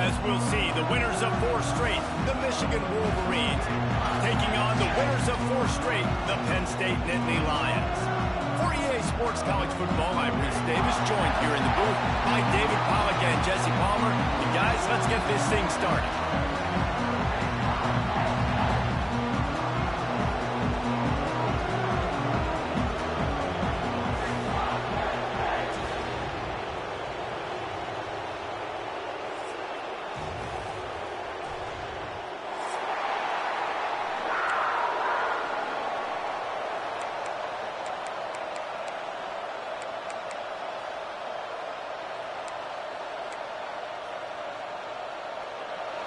as we'll see the winners of 4 straight, the Michigan Wolverines, taking on the winners of 4 straight, the Penn State Nittany Lions. For EA Sports College Football, I'm Reese Davis, joined here in the booth by David Pollack and Jesse Palmer. And guys, let's get this thing started.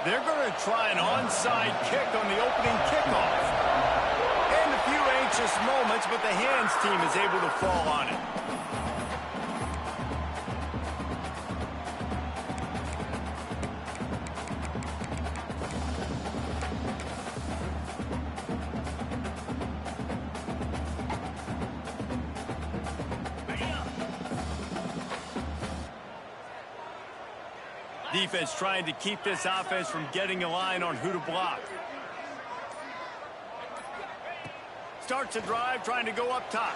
They're going to try an onside kick on the opening kickoff. And a few anxious moments, but the hands team is able to fall on it. Defense trying to keep this offense from getting a line on who to block. Starts a drive, trying to go up top.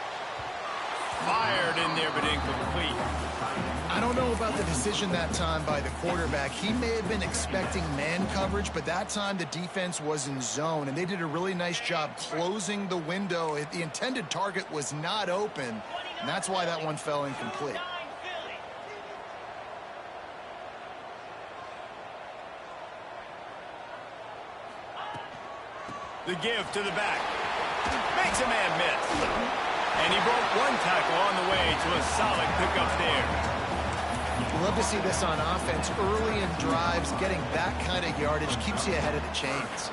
Fired in there, but incomplete. I don't know about the decision that time by the quarterback. He may have been expecting man coverage, but that time the defense was in zone, and they did a really nice job closing the window. The intended target was not open, and that's why that one fell incomplete. The give to the back. Makes a man miss. And he broke one tackle on the way to a solid pickup there. Love to see this on offense. Early in drives, getting that kind of yardage keeps you ahead of the chains.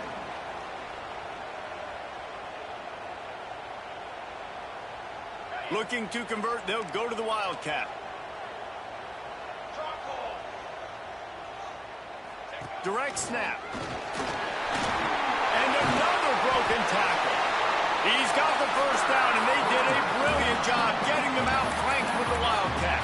Looking to convert, they'll go to the Wildcat. Direct snap. And another broken tackle. He's got the first down, and they did a brilliant job getting them out flanked with the Wildcat.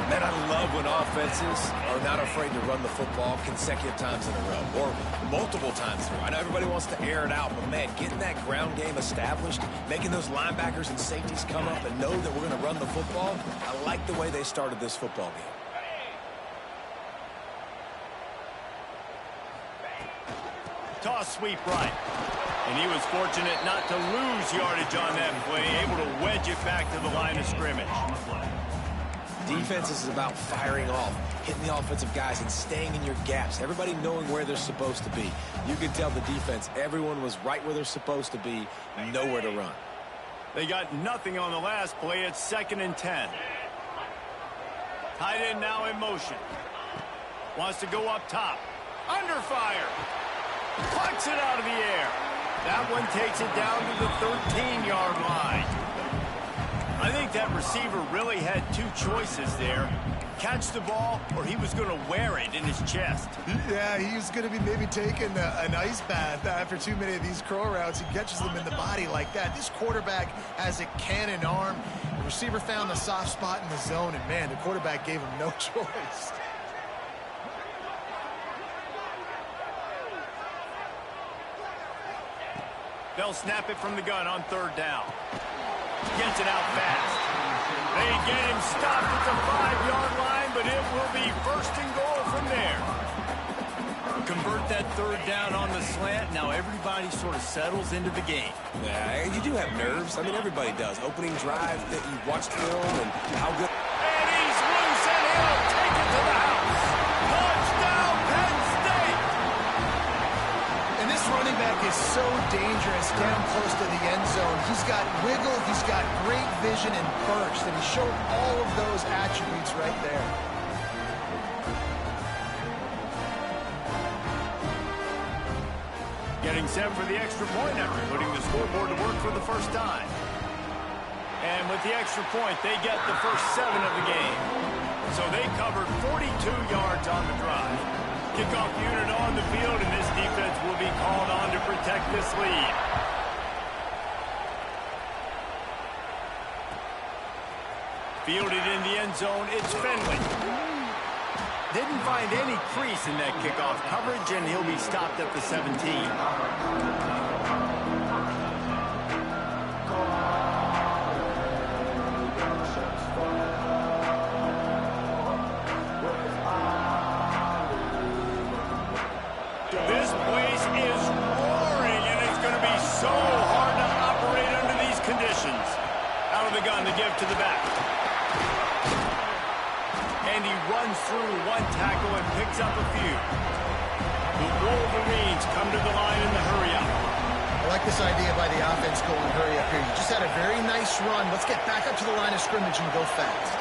Man, I love when offenses are not afraid to run the football consecutive times in a row or multiple times through. I know everybody wants to air it out, but, man, getting that ground game established, making those linebackers and safeties come up and know that we're going to run the football, I like the way they started this football game. Toss sweep right. And he was fortunate not to lose yardage on that play, able to wedge it back to the line of scrimmage. Defense is about firing off, hitting the offensive guys and staying in your gaps, everybody knowing where they're supposed to be. You can tell the defense, everyone was right where they're supposed to be, nowhere to run. They got nothing on the last play. It's 2nd and 10. Tight end now in motion. Wants to go up top. Under fire. Plucks it out of the air. That one takes it down to the 13-yard line. I think that receiver really had 2 choices there. Catch the ball, or he was going to wear it in his chest. Yeah, he was going to be maybe taking an ice bath after too many of these crow routes. He catches them in the body like that. This quarterback has a cannon arm. The receiver found the soft spot in the zone, and, man, the quarterback gave him no choice. They'll snap it from the gun on 3rd down. Gets it out fast. They get him stopped at the 5-yard line, but it will be 1st and goal from there. Convert that 3rd down on the slant. Now everybody sort of settles into the game. Yeah, you do have nerves. I mean, everybody does. Opening drive, that you watched film and how good. And he's loose, and he'll take it to the house. Touchdown, Penn State! And this running back is so dangerous down close to the end zone. He's got wiggle, he's got great vision and burst, and he showed all of those attributes right there. Getting set for the extra point after putting the scoreboard to work for the first time. And with the extra point, they get the first 7 of the game. So they covered 42 yards on the drive. Kickoff unit on the field, and this defense will be called on to protect this lead. Fielded in the end zone, it's Finley. Didn't find any crease in that kickoff coverage, and he'll be stopped at the 17. This place is roaring, and it's going to be so hard to operate under these conditions. Out of the gun to give to the back. And he runs through one tackle and picks up a few. The Wolverines come to the line in the hurry-up. I like this idea by the offense going hurry up here. You just had a very nice run. Let's get back up to the line of scrimmage and go fast.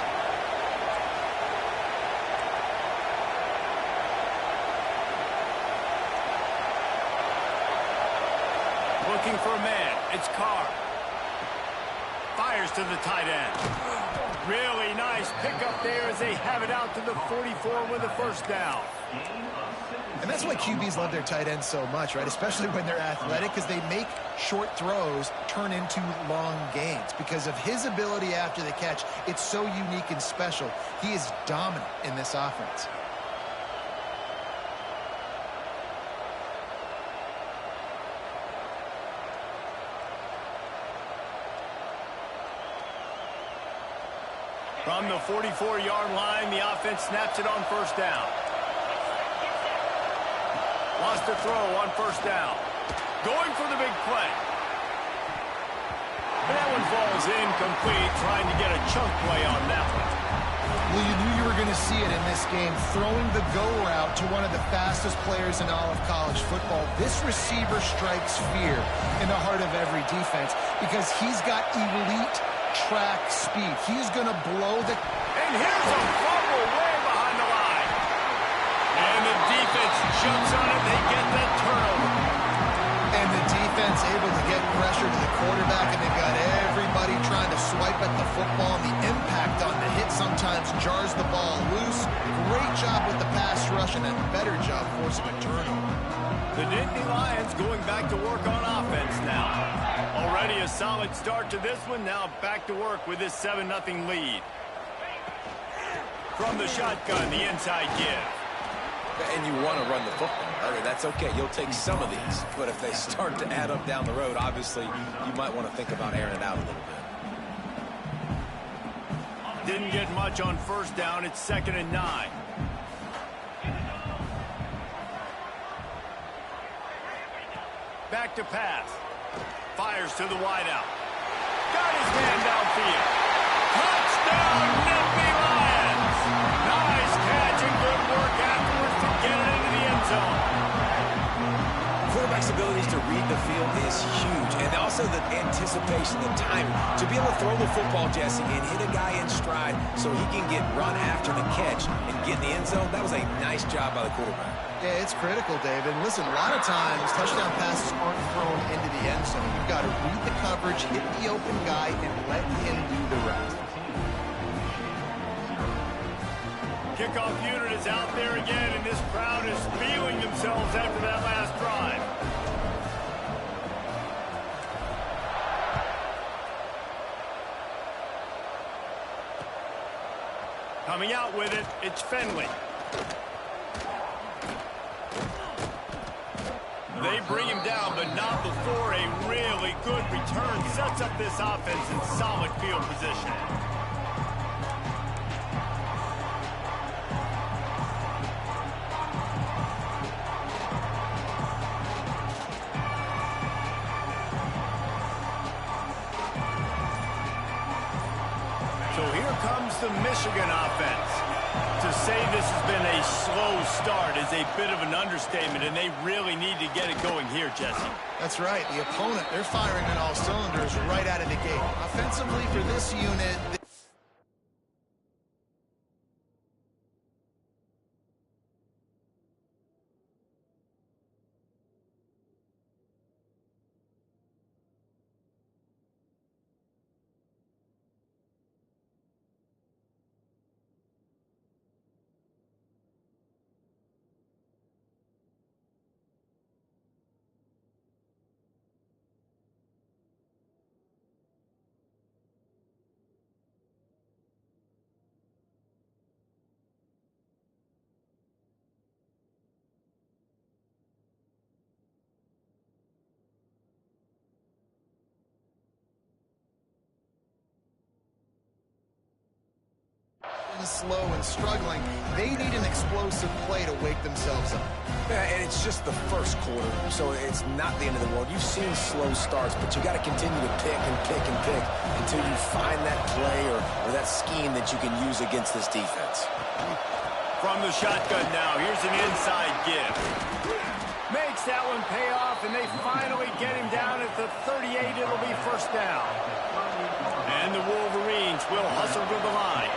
Looking for a man. It's Carr. Fires to the tight end. Really nice pickup there as they have it out to the 44 with a first down. And that's why QBs love their tight ends so much, right? Especially when they're athletic, because they make short throws turn into long gains. Because of his ability after the catch, it's so unique and special. He is dominant in this offense. From the 44-yard line, the offense snaps it on first down. Wants to throw on first down. Going for the big play. And that one falls incomplete, trying to get a chunk play on that one. Well, you knew you were going to see it in this game, throwing the go route to one of the fastest players in all of college football. This receiver strikes fear in the heart of every defense because he's got elite track speed. He's going to blow the... And here's a fumble way behind the line. And the defense jumps on it. They get that turnover. And the defense able to get pressure to the quarterback, and they've got everybody trying to swipe at the football. And the impact on the hit sometimes jars the ball loose. Great job with the pass rush and a better job forcing a turnover. The Nittany Lions going back to work on offense now. Already a solid start to this one. Now back to work with this 7-0 lead. From the shotgun, the inside give. And you want to run the football. I mean, that's okay. You'll take some of these. But if they start to add up down the road, obviously, you might want to think about airing it out a little bit. Didn't get much on first down. It's 2nd and 9. Back to pass. Fires to the wideout. Got his man downfield. Touchdown, Nittany Lions! Nice catch and good work afterwards to get it into the end zone. Quarterback's abilities to read the field is huge. And also the anticipation, the timing. To be able to throw the football, Jesse, and hit a guy in stride so he can get run after the catch and get in the end zone, that was a nice job by the quarterback. Yeah, it's critical, David. Listen, a lot of times touchdown passes aren't thrown into the end zone. You've got to read the coverage, hit the open guy, and let him do the rest. Kickoff unit is out there again, and this crowd is feeling themselves after that last drive. Coming out with it, it's Finley. They bring him down, but not before a really good return sets up this offense in solid field position. So here comes the Michigan offense. To say this has been a slow start is a bit of an understatement, and they really need to get it going here, Jesse. That's right. The opponent, they're firing on all cylinders right out of the gate. Offensively for this unit... and slow and struggling. They need an explosive play to wake themselves up. Yeah, and it's just the first quarter, so it's not the end of the world. You've seen slow starts, but you got to continue to pick and pick and pick until you find that play or that scheme that you can use against this defense. From the shotgun now, here's an inside give. Makes that one pay off, and they finally get him down at the 38. It'll be first down. And the Wolverines will hustle to the line.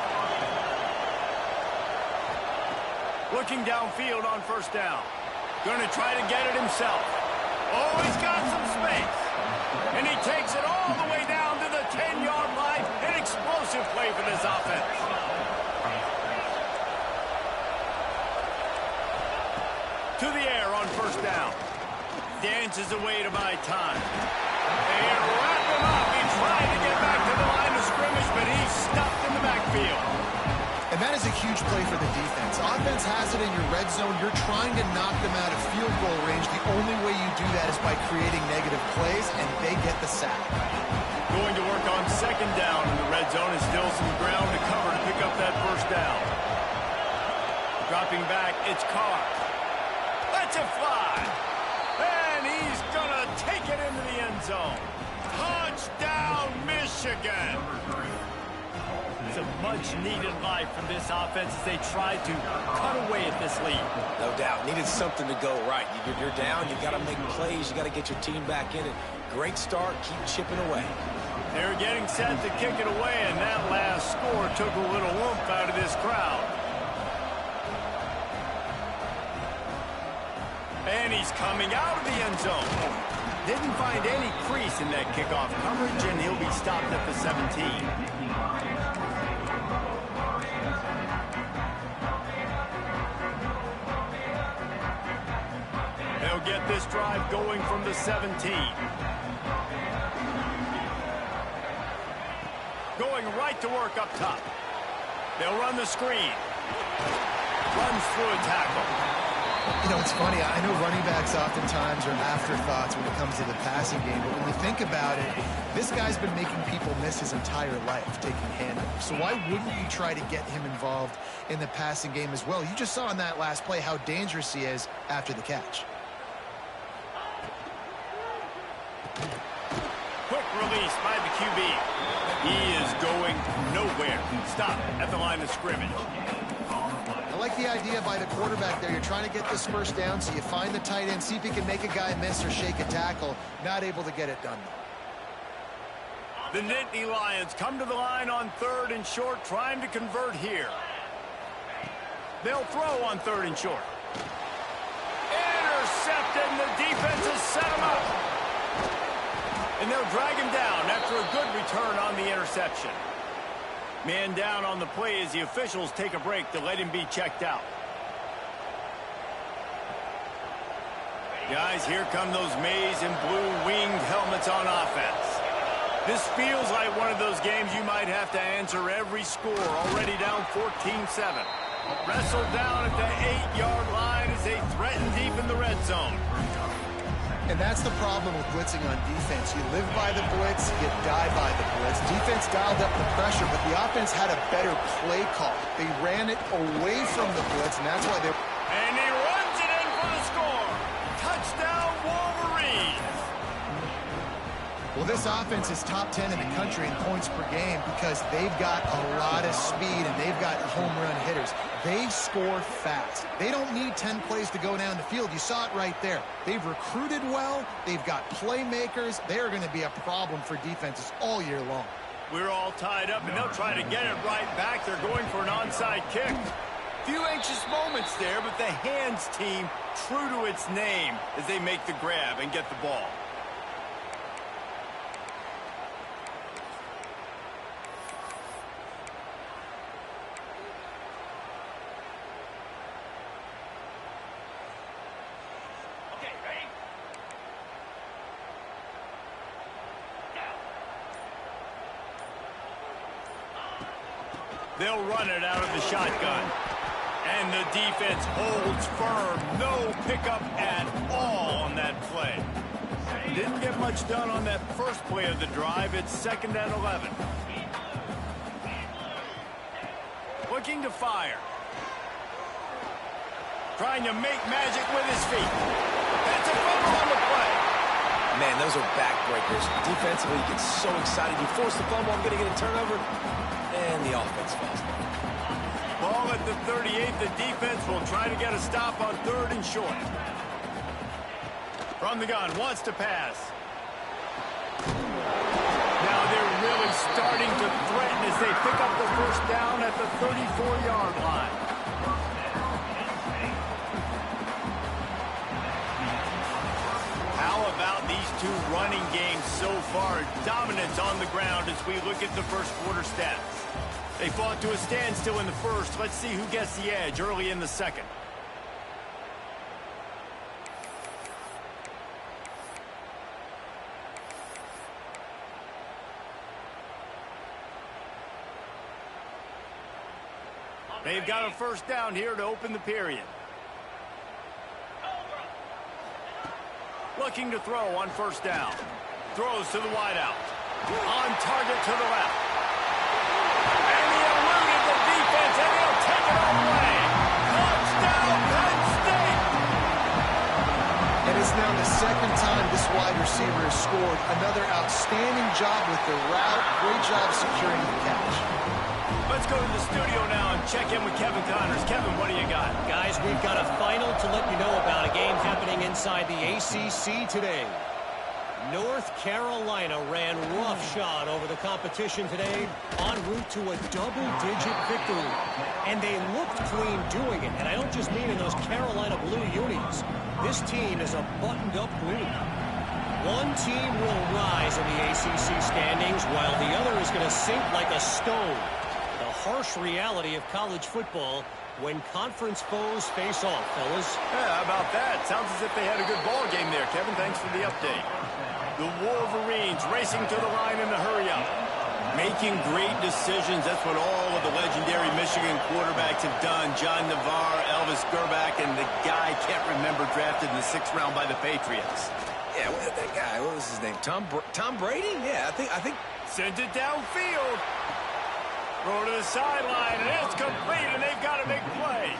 Looking downfield on first down. Going to try to get it himself. Oh, he's got some space. And he takes it all the way down to the 10-yard line. An explosive play for this offense. To the air on first down. Dances away to buy time. They wrap him up. He tried to get back to the line of scrimmage, but he's stuffed in the backfield. And that is a huge play for the defense. Offense has it in your red zone. You're trying to knock them out of field goal range. The only way you do that is by creating negative plays, and they get the sack. Going to work on second down in the red zone. And still some ground to cover to pick up that first down. Dropping back, it's Carr. Lets it fly. And he's going to take it into the end zone. Touchdown, Michigan. It's a much-needed life from this offense as they tried to cut away at this lead. No doubt. Needed something to go right. You're down. You've got to make plays. You got to get your team back in it. Great start. Keep chipping away. They're getting set to kick it away, and that last score took a little oomph out of this crowd. And he's coming out of the end zone. Didn't find any crease in that kickoff coverage, and he'll be stopped at the 17. They'll get this drive going from the 17. Going right to work up top. They'll run the screen. Runs through a tackle. You know, it's funny. I know running backs oftentimes are afterthoughts when it comes to the passing game, but when you think about it, this guy's been making people miss his entire life taking handoffs. So why wouldn't you try to get him involved in the passing game as well? You just saw in that last play how dangerous he is after the catch. Quick release by the QB. He is going nowhere. Stop at the line of scrimmage. I like the idea by the quarterback there. You're trying to get this first down, so you find the tight end, see if he can make a guy miss or shake a tackle. Not able to get it done. The Nittany Lions come to the line on third and short, trying to convert here. They'll throw on third and short. Intercepted, and the defense has set him up. And they'll drag him down after a good return on the interception. Man down on the play as the officials take a break to let him be checked out. Guys, here come those maize and blue winged helmets on offense. This feels like one of those games you might have to answer every score. Already down 14-7. Wrestled down at the 8-yard line as they threaten deep in the red zone. And that's the problem with blitzing on defense. You live by the blitz, you die by the blitz. Defense dialed up the pressure, but the offense had a better play call. They ran it away from the blitz, and that's why they... And he runs it in for the score. Touchdown, Wolverines. Well, this offense is top 10 in the country in points per game because they've got a lot of speed and they've got home run hitters. They score fast. They don't need 10 plays to go down the field. You saw it right there. They've recruited well. They've got playmakers. They are going to be a problem for defenses all year long. We're all tied up, and they'll try to get it right back. They're going for an onside kick. Few anxious moments there, but the hands team true to its name as they make the grab and get the ball. They'll run it out of the shotgun. And the defense holds firm. No pickup at all on that play. Didn't get much done on that first play of the drive. It's 2nd and 11. What looking to fire. Trying to make magic with his feet. That's a fumble on the play. Man, those are backbreakers. Defensively, you get so excited. You force the fumble, I'm going to get a turnover, and the offense falls down. Ball at the 38. The defense will try to get a stop on 3rd and short. From the gun, wants to pass. Now they're really starting to threaten as they pick up the first down at the 34-yard line. How about these two running games so far? Dominance on the ground as we look at the first quarter stats. They fought to a standstill in the first. Let's see who gets the edge early in the second. They've got a first down here to open the period. Looking to throw on first down. Throws to the wideout. On target to the left. And he eluded the defense, and he'll take it all away. Touchdown, Penn State! And it's now the second time this wide receiver has scored. Another outstanding job with the route. Great job securing the catch. Let's go to the studio now and check in with Kevin Connors. Kevin, what do you got? Guys, we've got a final to let you know about, a game happening inside the ACC today. North Carolina ran roughshod over the competition today, en route to a double-digit victory. And they looked clean doing it. And I don't just mean in those Carolina blue unis. This team is a buttoned-up group. One team will rise in the ACC standings, while the other is going to sink like a stone. The harsh reality of college football when conference foes face off, fellas. Yeah, how about that? Sounds as if they had a good ball game there, Kevin. Thanks for the update. The Wolverines racing to the line in the hurry-up. Making great decisions. That's what all of the legendary Michigan quarterbacks have done. John Navarre, Elvis Gerbach, and the guy I can't remember drafted in the 6th round by the Patriots. Yeah, that guy, what was his name? Tom Brady? Yeah, I think. Sent it downfield. Throw to the sideline, and it's complete, and they've got a big play.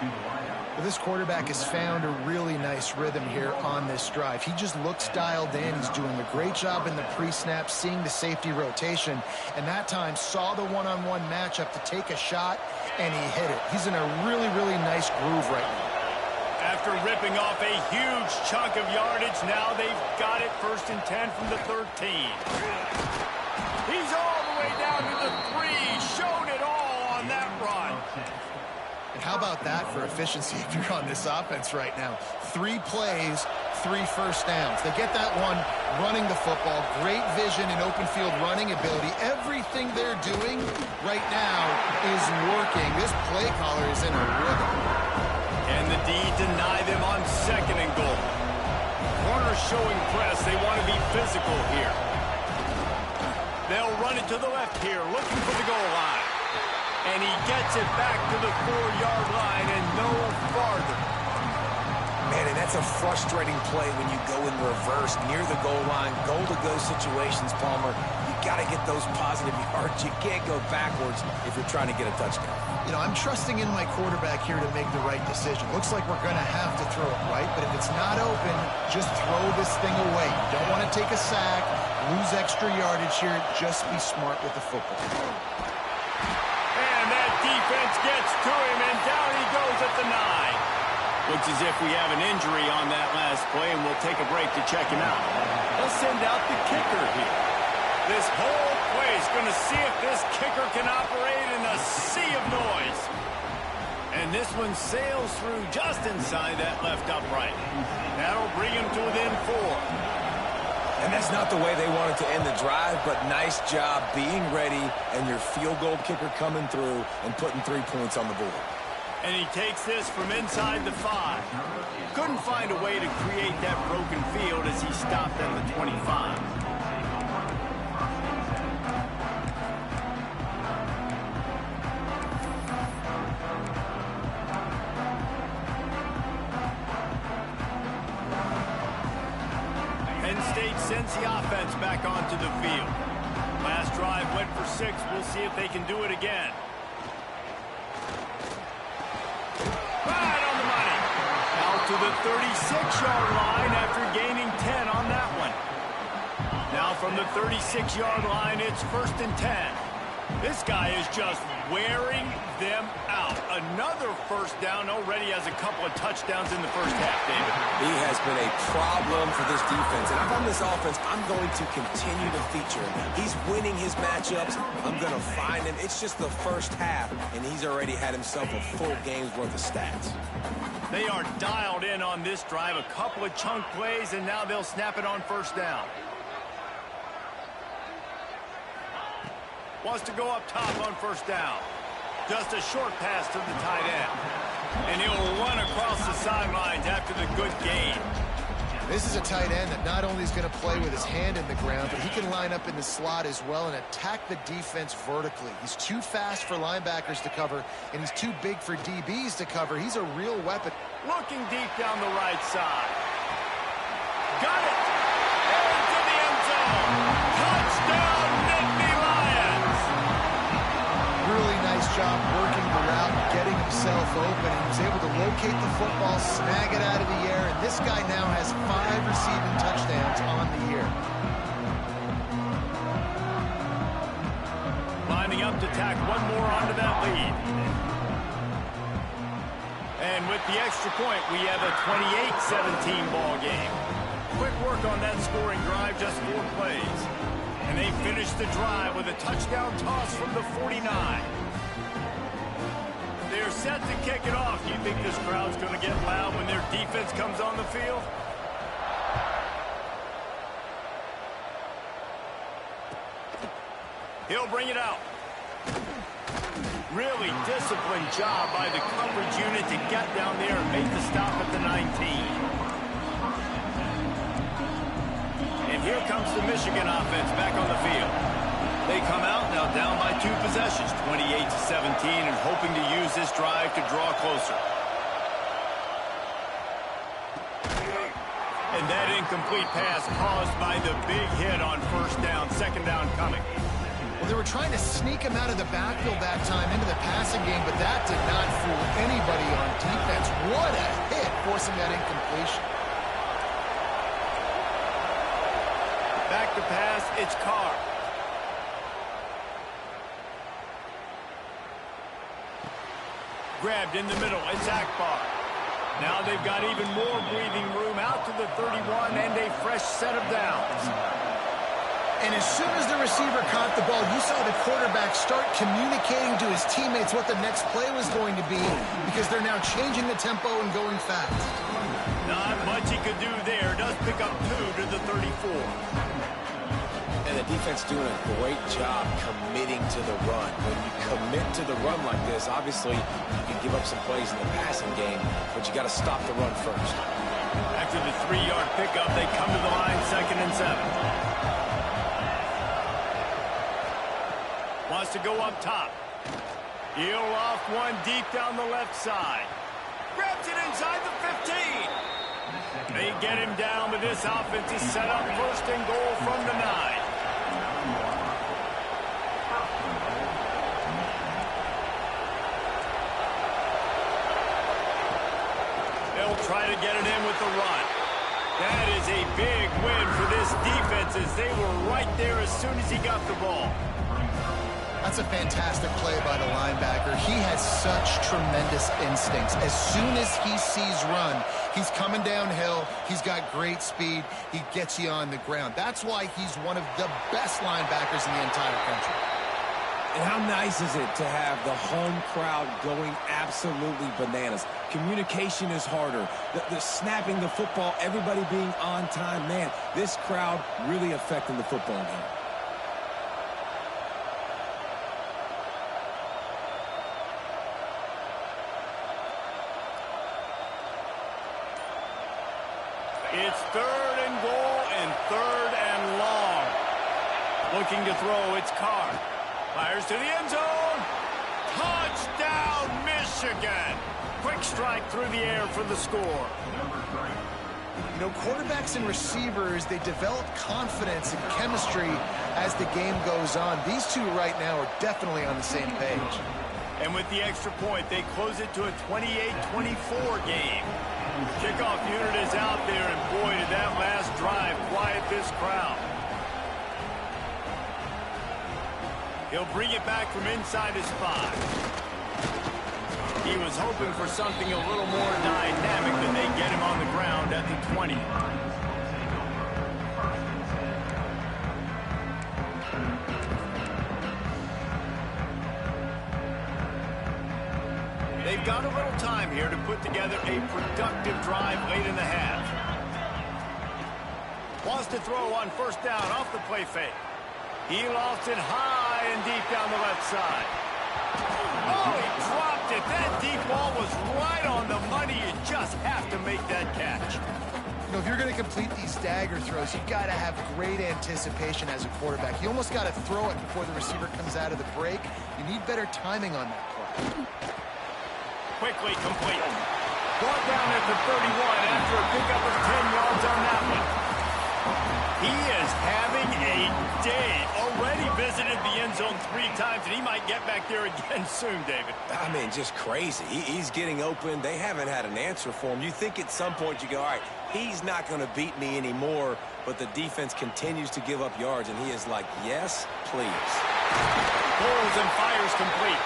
Well, this quarterback has found a really nice rhythm here on this drive. He just looks dialed in. He's doing a great job in the pre-snap, seeing the safety rotation, and that time saw the one-on-one matchup to take a shot, and he hit it. He's in a really, really nice groove right now. After ripping off a huge chunk of yardage, now they've got it 1st and 10 from the 13. He's all the way down to the 3, showed it all on that run. And how about that for efficiency if you're on this offense right now? 3 plays, 3 first downs. They get that one running the football, great vision and open field running ability. Everything they're doing right now is working. This play caller is in a rhythm. And the D deny them on 2nd and goal. Corners showing press. They want to be physical here. They'll run it to the left here, looking for the goal line. And he gets it back to the 4-yard line and no farther. Man, and that's a frustrating play when you go in reverse near the goal line, goal-to-go situations, Palmer. You got to get those positive yards. You can't go backwards if you're trying to get a touchdown. You know, I'm trusting in my quarterback here to make the right decision. Looks like we're going to have to throw it right, but if it's not open, just throw this thing away. You don't want to take a sack, lose extra yardage here. Just be smart with the football. And that defense gets to him, and down he goes at the 9. Looks as if we have an injury on that last play, and we'll take a break to check him out. Let's send out the kicker here. This whole place going to see if this kicker can operate in a sea of noise. And this one sails through just inside that left upright. That'll bring him to within 4. And that's not the way they wanted to end the drive, but nice job being ready and your field goal kicker coming through and putting 3 points on the board. And he takes this from inside the 5. Couldn't find a way to create that broken field as he stopped at the 25. Penn State sends the offense back onto the field. Last drive went for 6. We'll see if they can do it again. to the 36-yard line after gaining 10 on that one. Now from the 36-yard line, it's 1st and 10. This guy is just wearing them out. Another first down, already has a couple of touchdowns in the first half, David. He has been a problem for this defense. And if I'm this offense, I'm going to continue to feature him. He's winning his matchups. I'm going to find him. It's just the first half, and he's already had himself a full game's worth of stats. They are dialed in on this drive. A couple of chunk plays, and now they'll snap it on 1st down. Wants to go up top on 1st down. Just a short pass to the tight end. And he'll run across the sidelines after the good gain. This is a tight end that not only is going to play with his hand in the ground, but he can line up in the slot as well and attack the defense vertically. He's too fast for linebackers to cover, and he's too big for DBs to cover. He's a real weapon. Looking deep down the right side. Got it! Into the end zone! Touchdown, Nittany Lions! Really nice job working the route and getting himself open. He was able to locate the football, snag it out of the air, and this guy now has 5 receiving touchdowns on the year. Lining up to tack one more onto that lead. And with the extra point, we have a 28-17 ball game. Quick work on that scoring drive, just 4 plays. And they finish the drive with a touchdown toss from the 49. They're set to kick it off. Do you think this crowd's going to get loud when their defense comes on the field? He'll bring it out. Really disciplined job by the coverage unit to get down there and make the stop at the 19. And here comes the Michigan offense back on the field. They come out now down by 2 possessions, 28-17, and hoping to use this drive to draw closer. And that incomplete pass caused by the big hit on 1st down, 2nd down coming. Well, they were trying to sneak him out of the backfield that time into the passing game, but that did not fool anybody on defense. What a hit, forcing that incompletion. Back to pass, it's Carr. Grabbed in the middle, it's Akbar. Now they've got even more breathing room out to the 31 and a fresh set of downs. And as soon as the receiver caught the ball, you saw the quarterback start communicating to his teammates what the next play was going to be, because they're now changing the tempo and going fast. Not much he could do there. Does pick up 2 to the 34. And the defense doing a great job committing to the run. When you commit to the run like this, obviously you can give up some plays in the passing game, but you got to stop the run first. After the 3-yard pickup, they come to the line, 2nd and 7. Wants to go up top. He'll off one deep down the left side. Grabs it inside the 15. They get him down, but this offense is set up 1st and goal from the 9. They'll try to get it in with the run. That is a big win for this defense as they were right there as soon as he got the ball. That's a fantastic play by the linebacker. He has such tremendous instincts. As soon as he sees run, he's coming downhill. He's got great speed. He gets you on the ground. That's why he's one of the best linebackers in the entire country. And how nice is it to have the home crowd going absolutely bananas? Communication is harder. The snapping the football, everybody being on time. Man, this crowd really affecting the football game. It's 3rd and goal and 3rd and long. Looking to throw, it's Carr. Fires to the end zone. Touchdown, Michigan. Quick strike through the air for the score. You know, quarterbacks and receivers, they develop confidence and chemistry as the game goes on. These two right now are definitely on the same page. And with the extra point, they close it to a 28-24 game. Kick kickoff unit is out there, and boy, did that last drive quiet this crowd. He'll bring it back from inside his 5. He was hoping for something a little more dynamic than they get him on the ground at the 20. They've got a little time here to put together a productive drive late in the half. Wants to throw on first down off the play fake. He lost it high and deep down the left side. Oh, he dropped it. That deep ball was right on the money. You just have to make that catch. You know, if you're going to complete these dagger throws, you've got to have great anticipation as a quarterback. You almost got to throw it before the receiver comes out of the break. You need better timing on that play. Quickly complete. Brought down at the 31 after a pickup of 10 yards on that one. He is having a day. Already visited the end zone 3 times, and he might get back there again soon, David. I mean, just crazy. He's getting open. They haven't had an answer for him. You think at some point you go, all right, he's not going to beat me anymore, but the defense continues to give up yards, and he is like, yes, please. Pulls and fires complete.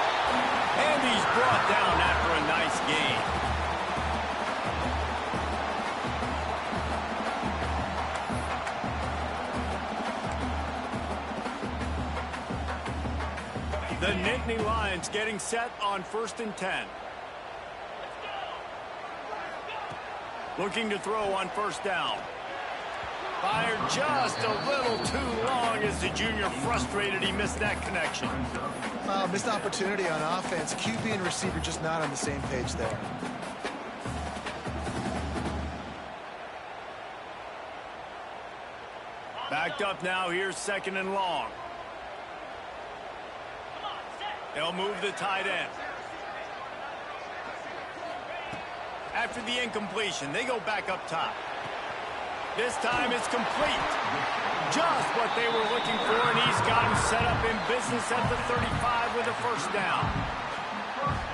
And he's brought down after a nice gain. The Nittany Lions getting set on 1st and 10. Looking to throw on first down. Fired just a little too long as the junior frustrated. He missed that connection. Missed opportunity on offense. QB and receiver just not on the same page there. Backed up now. Here's 2nd and long. They'll move the tight end. After the incompletion, they go back up top. This time it's complete. Just what they were looking for, and he's got him set up in business at the 35 with a first down.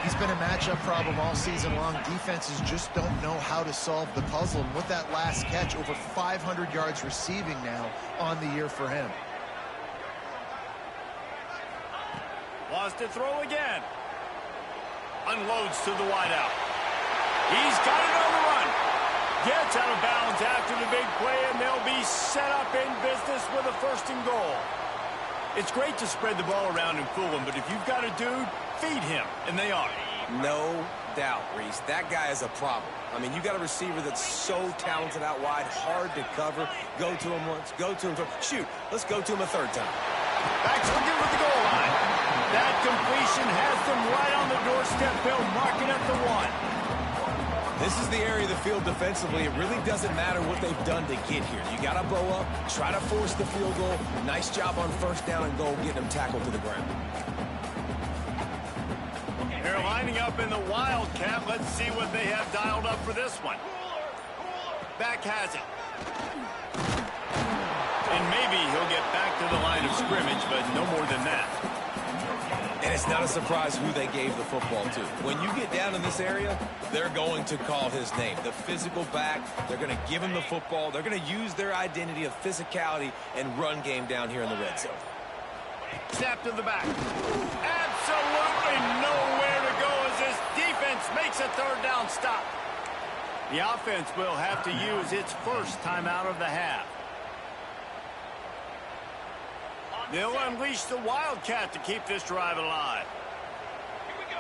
He's been a matchup problem all season long. Defenses just don't know how to solve the puzzle. And with that last catch, over 500 yards receiving now on the year for him. Wants to throw again. Unloads to the wideout. He's got it on the run. Gets out of bounds after the big play, and they'll be set up in business with a 1st and goal. It's great to spread the ball around and fool him, but if you've got a dude, feed him, and they are. No doubt, Reese. That guy is a problem. I mean, you got a receiver that's so talented out wide, hard to cover. Go to him once, go to him twice. Shoot, let's go to him a 3rd time. Back looking with the goal line. That completion has them right on the doorstep. They'll mark it at the 1. This is the area of the field defensively. It really doesn't matter what they've done to get here. You got to bow up, try to force the field goal. Nice job on first down and goal, getting them tackled to the ground. They're lining up in the Wildcat. Let's see what they have dialed up for this one. Back has it. And maybe he'll get back to the line of scrimmage, but no more than that. And it's not a surprise who they gave the football to. When you get down in this area, they're going to call his name. The physical back, they're going to give him the football. They're going to use their identity of physicality and run game down here in the red zone. Snap to the back. Absolutely nowhere to go as this defense makes a 3rd down stop. The offense will have to use its first timeout of the half. They'll unleash the Wildcat to keep this drive alive. Here we go.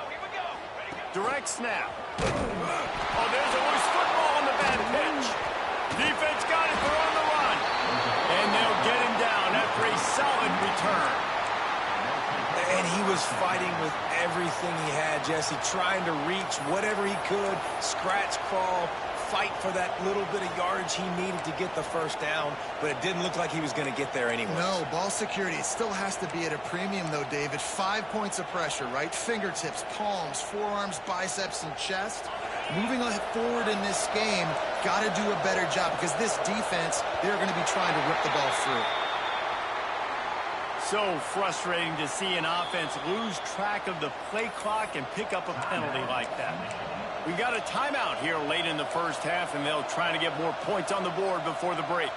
Direct snap. Oh, there's a loose football on the bad pitch. Defense got it. They're on the run. And they'll get him down after a solid return. And he was fighting with everything he had, Jesse, trying to reach whatever he could, scratch, crawl, fight for that little bit of yardage he needed to get the first down, but it didn't look like he was going to get there anyway. No, ball security, it still has to be at a premium, though, David. 5 points of pressure, right? Fingertips, palms, forearms, biceps, and chest. Moving forward in this game, got to do a better job because this defense, they're going to be trying to rip the ball through. So frustrating to see an offense lose track of the play clock and pick up a penalty like that. We got a timeout here late in the first half, and they'll try to get more points on the board before the break.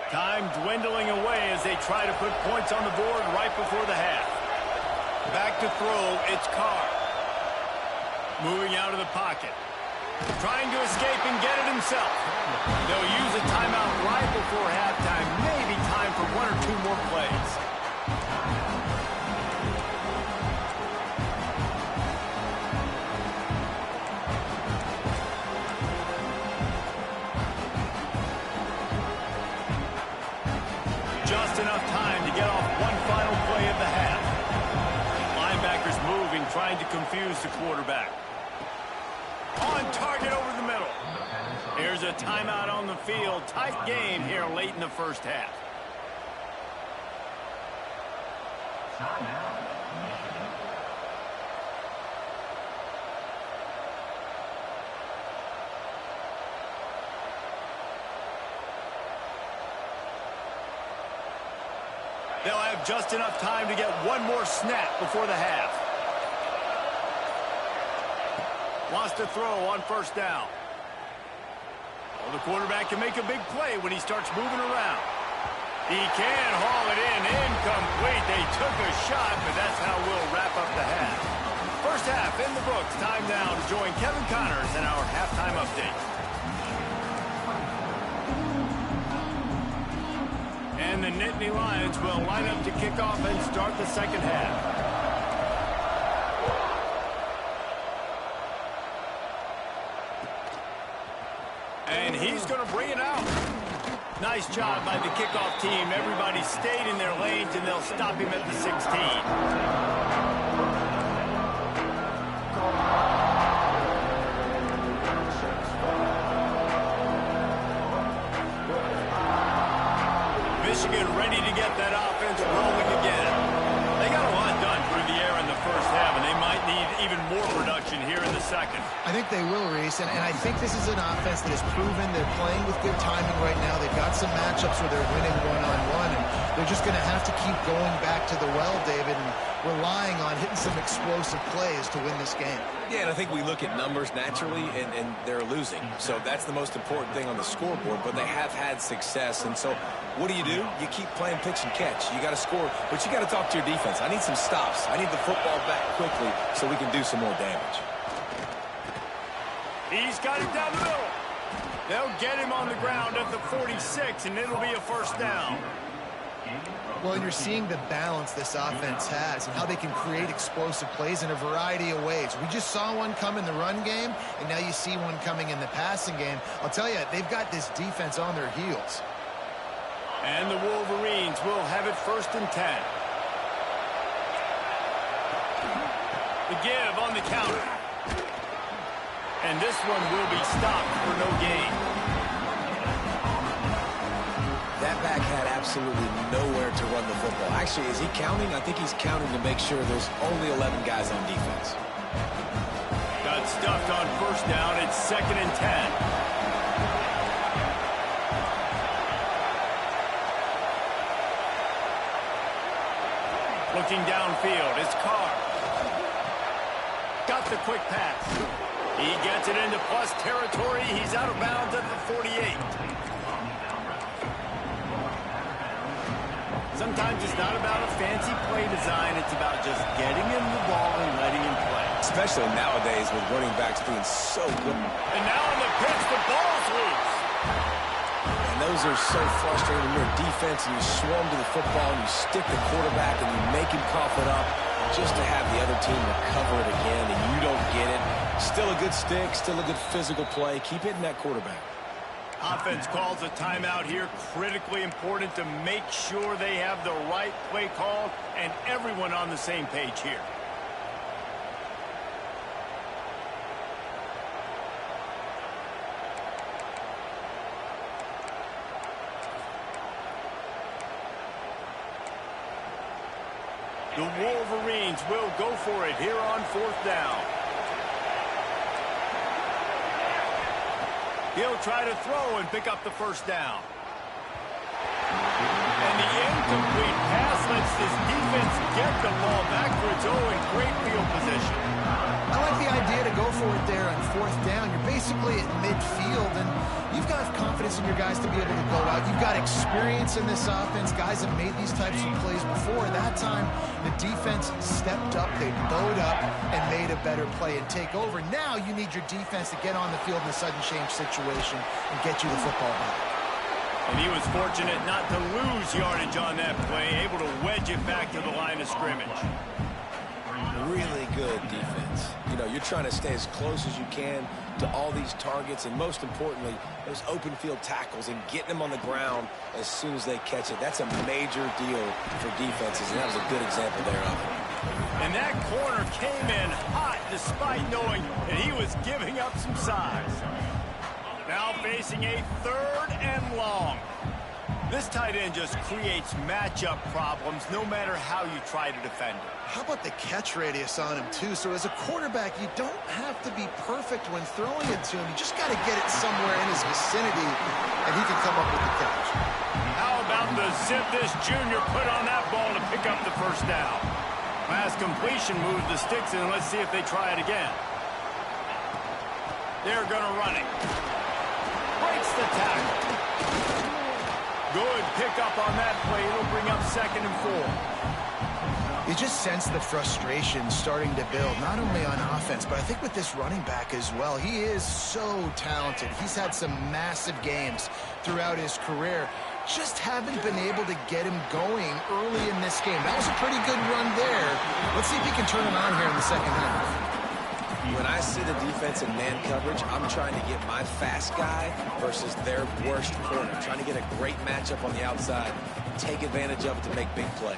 Time dwindling away as they try to put points on the board right before the half. Back to throw, it's Carr. Moving out of the pocket. Trying to escape and get it himself. They'll use a timeout right before halftime. Maybe time for one or two more plays. Just enough time to get off one final play of the half. Linebackers moving, trying to confuse the quarterback. On target over the middle. Here's a timeout on the field. Tight game here late in the first half. They'll have just enough time to get one more snap before the half. Wants to throw on first down. Well, the quarterback can make a big play when he starts moving around. He can haul it in. Incomplete. They took a shot, but that's how we'll wrap up the half. First half in the books. Time now to join Kevin Connors in our halftime update. And the Nittany Lions will line up to kick off and start the second half. And he's going to bring it out. Nice job by the kickoff team. Everybody stayed in their lanes, and they'll stop him at the 16. Michigan ready to get that offense rolling again. They got a lot done through the air in the first half, and they might need even more production here in the second. I think they will, Reese, and I think this is an offense that has proven they're playing with good timing right now. They've got some matchups where they're winning one-on-one, and they're just going to have to keep going back to the well, David, and relying on hitting some explosive plays to win this game. Yeah, and I think we look at numbers naturally, and they're losing. So that's the most important thing on the scoreboard, but they have had success. And so what do? You keep playing pitch and catch. You got to score, but you got to talk to your defense. I need some stops. I need the football back quickly so we can do some more damage. He's got it down the middle. They'll get him on the ground at the 46, and it'll be a first down. Well, and you're seeing the balance this offense has and how they can create explosive plays in a variety of ways. We just saw one come in the run game, and now you see one coming in the passing game. I'll tell you, they've got this defense on their heels. And the Wolverines will have it 1st and 10. The give on the counter. And this one will be stopped for no gain. That back had absolutely nowhere to run the football. Actually, is he counting? I think he's counting to make sure there's only 11 guys on defense. Got stuffed on first down. It's 2nd and 10. Looking downfield, it's Carr. Got the quick pass. He gets it into plus territory. He's out of bounds at the 48. Sometimes it's not about a fancy play design. It's about just getting him the ball and letting him play. Especially nowadays with running backs being so good. And now on the pitch, the ball's loose. And those are so frustrating when you're defense and you swarm to the football and you stick the quarterback and you make him cough it up just to have the other team recover it again and you don't get it. Still a good stick, still a good physical play. Keep hitting that quarterback. Offense calls a timeout here. Critically important to make sure they have the right play call and everyone on the same page here. The Wolverines will go for it here on 4th down. He'll try to throw and pick up the first down. And the incomplete pass lets this defense get the ball back for its own in great field position. I like the idea to go for it there on fourth down. You're basically at midfield, and you've got confidence in your guys to be able to go out. You've got experience in this offense. Guys have made these types of plays before. That time, the defense stepped up. They bowed up and made a better play and take over. Now you need your defense to get on the field in a sudden change situation and get you the football back. And he was fortunate not to lose yardage on that play, able to wedge it back to the line of scrimmage. Really good defense. You know, you're trying to stay as close as you can to all these targets, and most importantly, those open field tackles and getting them on the ground as soon as they catch it. That's a major deal for defenses, and that was a good example there of it. And that corner came in hot despite knowing that he was giving up some size. Now facing a 3rd and long. This tight end just creates matchup problems no matter how you try to defend it. How about the catch radius on him, too? So as a quarterback, you don't have to be perfect when throwing it to him. You just got to get it somewhere in his vicinity, and he can come up with the catch. How about the zip this junior put on that ball to pick up the first down? Last completion moved the sticks in. Let's see if they try it again. They're going to run it. Breaks the tackle. Good pickup on that play. It'll bring up 2nd and 4. You just sense the frustration starting to build, not only on offense, but I think with this running back as well. He is so talented. He's had some massive games throughout his career. Just haven't been able to get him going early in this game. That was a pretty good run there. Let's see if he can turn it on here in the second half. When I see the defense in man coverage, I'm trying to get my fast guy versus their worst corner. Trying to get a great matchup on the outside. Take advantage of it to make big plays.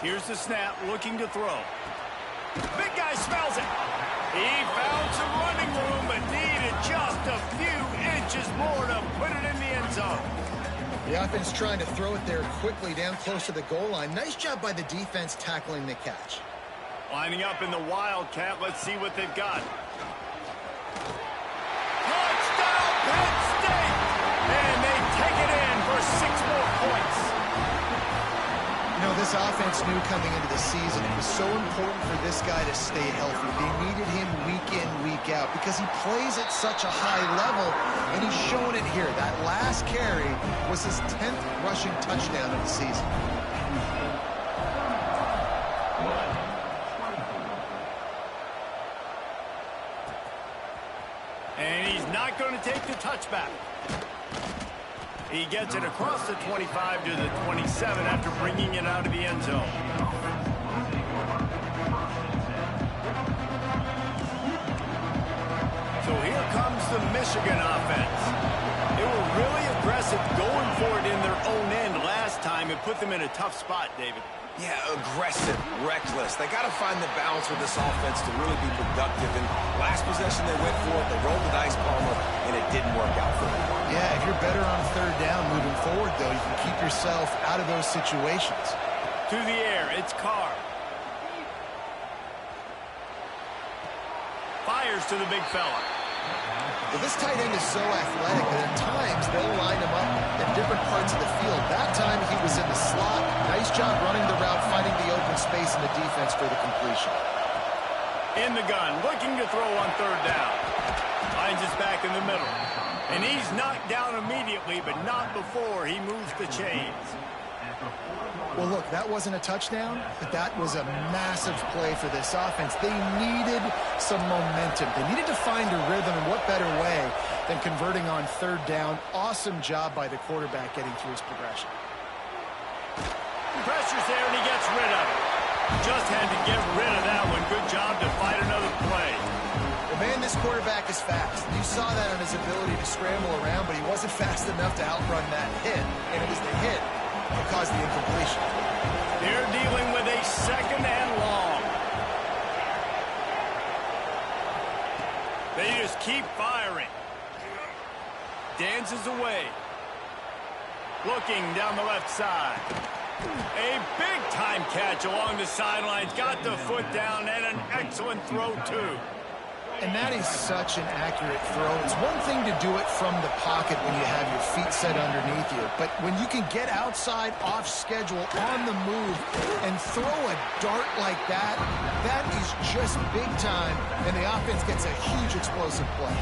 Here's the snap, looking to throw. Big guy smells it. He found some running room, but needed just a few inches more to put it in the end zone. The offense trying to throw it there quickly down close to the goal line. Nice job by the defense tackling the catch. Lining up in the Wildcat. Let's see what they've got. Touchdown, Penn State! And they take it in for 6 more points. You know, this offense knew coming into the season it was so important for this guy to stay healthy. They needed him week in, week out because he plays at such a high level, and he's showing it here. That last carry was his 10th rushing touchdown of the season. And he's not going to take the touchback. He gets it across the 25 to the 27 after bringing it out of the end zone. So here comes the Michigan offense. They were really aggressive going for it in their own end last time and put them in a tough spot, David. Yeah, aggressive, reckless. They got to find the balance with this offense to really be productive. And last possession they went for it, they rolled the dice, Palmer, and it didn't work out for them. Yeah, if you're better on 3rd down moving forward, though, you can keep yourself out of those situations. To the air, it's Carr. Fires to the big fella. Well, this tight end is so athletic that at times they'll line him up at different parts of the field. That time he was in the slot. Nice job running the route, finding the open space in the defense for the completion. In the gun, looking to throw on 3rd down. Finds his back in the middle. And he's knocked down immediately, but not before he moves the chains. Well, look, that wasn't a touchdown, but that was a massive play for this offense. They needed some momentum. They needed to find a rhythm, and what better way than converting on 3rd down. Awesome job by the quarterback getting through his progression. Pressure's there, and he gets rid of it. Just had to get rid of that one. Good job to fight another play. Well, man, this quarterback is fast. You saw that on his ability to scramble around, but he wasn't fast enough to outrun that hit, and it was the hit that caused the incompletion. They're dealing with a 2nd and long. They just keep firing. Dances away. Looking down the left side. A big-time catch along the sidelines. Got the foot down and an excellent throw, too. And that is such an accurate throw. It's one thing to do it from the pocket when you have your feet set underneath you, but when you can get outside, off schedule, on the move, and throw a dart like that, that is just big time, and the offense gets a huge explosive play.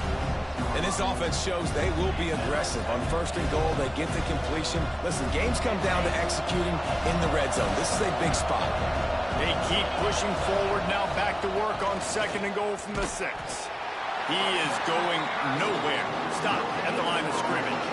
And this offense shows they will be aggressive. On 1st and goal, they get the completion. Listen, games come down to executing in the red zone. This is a big spot. They keep pushing forward now, back to work on 2nd and goal from the 6. He is going nowhere. Stop at the line of scrimmage.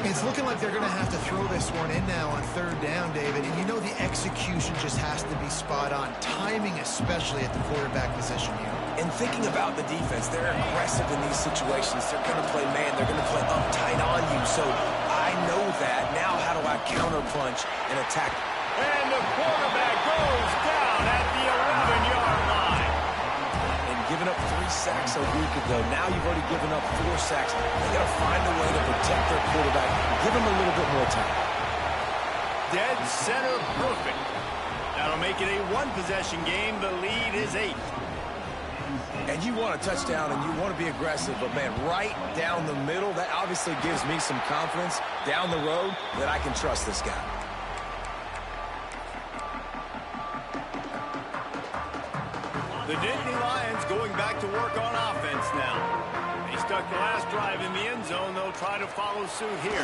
It's looking like they're going to have to throw this one in now on 3rd down, David. And you know the execution just has to be spot on. Timing, especially at the quarterback position here. And thinking about the defense, they're aggressive in these situations. They're going to play man. They're going to play uptight on you. So I know that. Now how do I counterpunch and attack? And the quarterback goes down at the 11-yard line. And giving up 3 sacks a week ago. Now you've already given up 4 sacks. They got to find a way to protect their quarterback. Give him a little bit more time. Dead center perfect. That'll make it a 1-possession game. The lead is 8. And you want a touchdown and you want to be aggressive, but man, right down the middle, that obviously gives me some confidence down the road that I can trust this guy. The Nittany Lions going back to work on offense now. They stuck the last drive in the end zone. They'll try to follow suit here.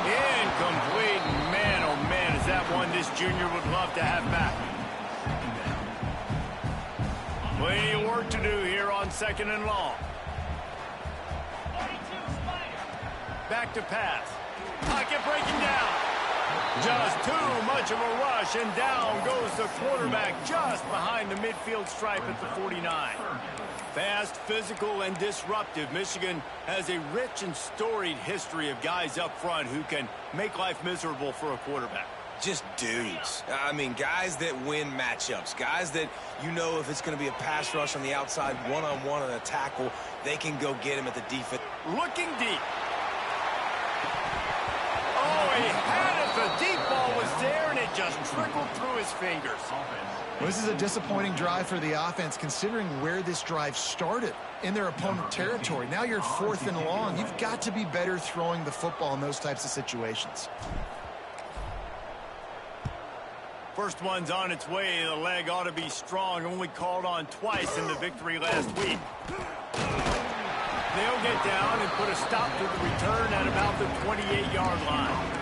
Incomplete. Man, oh man, is that one this junior would love to have back. Plenty of work to do here on 2nd and long. Back to pass. Pocket breaking down. Just too much of a rush, and down goes the quarterback just behind the midfield stripe at the 49. Fast, physical, and disruptive. Michigan has a rich and storied history of guys up front who can make life miserable for a quarterback. Just dudes. I mean, guys that win matchups. Guys that, you know, if it's going to be a pass rush on the outside, one-on-one on a tackle, they can go get him at the defense. Looking deep. Oh, he had it. The deep ball was there, and it just trickled through his fingers. Well, this is a disappointing drive for the offense, considering where this drive started in their opponent territory. Now you're 4th and long. You've got to be better throwing the football in those types of situations. First one's on its way. The leg ought to be strong. Only called on twice in the victory last week. They'll get down and put a stop to the return at about the 28-yard line.